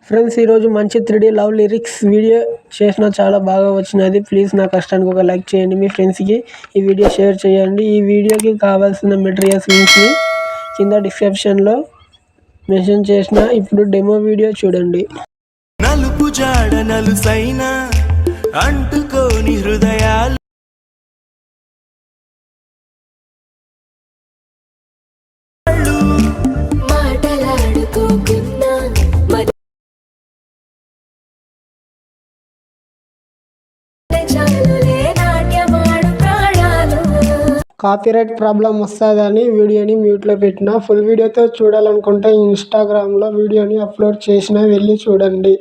Friends, ఈరోజు మంచి 3D love lyrics video చేసిన చాలా బాగా వచ్చినది. ప్లీజ్ నా కష్టానికి ఒక లైక్ చేయండి, మీ ఫ్రెండ్స్కి ఈ వీడియో షేర్ చేయండి. ఈ వీడియోకి కావాల్సిన మెటీరియల్స్ లింక్స్ని కింద డిస్క్రిప్షన్లో మెన్షన్ చేసిన. ఇప్పుడు డెమో వీడియో చూడండి. నలుపు జాడ నలుసైన అంటుకోని హృదయాలు కాపీరైట్ ప్రాబ్లం వస్తుందని వీడియోని మ్యూట్లో పెట్టిన. ఫుల్ వీడియోతో చూడాలనుకుంటే ఇన్స్టాగ్రామ్లో వీడియోని అప్లోడ్ చేసిన, వెళ్ళి చూడండి.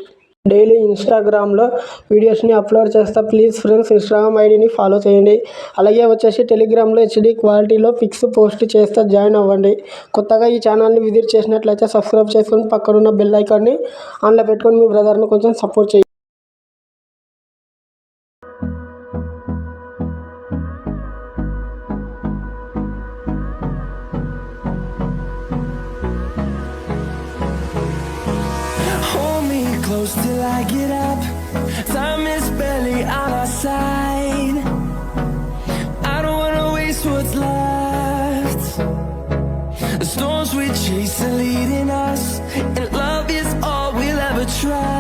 డైలీ ఇన్స్టాగ్రామ్లో వీడియోస్ని అప్లోడ్ చేస్తా. ప్లీజ్ ఫ్రెండ్స్, ఇన్స్టాగ్రామ్ ఐడిని ఫాలో చేయండి. అలాగే వచ్చేసి టెలిగ్రామ్లో హెచ్డి క్వాలిటీలో పిక్స్ పోస్ట్ చేస్తా, జాయిన్ అవ్వండి. కొత్తగా ఈ ఛానల్ని విజిట్ చేసినట్లయితే సబ్స్క్రైబ్ చేసుకొని పక్కనున్న బెల్ ఐకాన్ని ఆన్లో పెట్టుకొని మీ బ్రదర్ని కొంచెం సపోర్ట్ చేయండి. close till I get up. Time is barely on our side. I don't wanna waste what's left. The storms we chase are leading us, and love is all we'll ever try.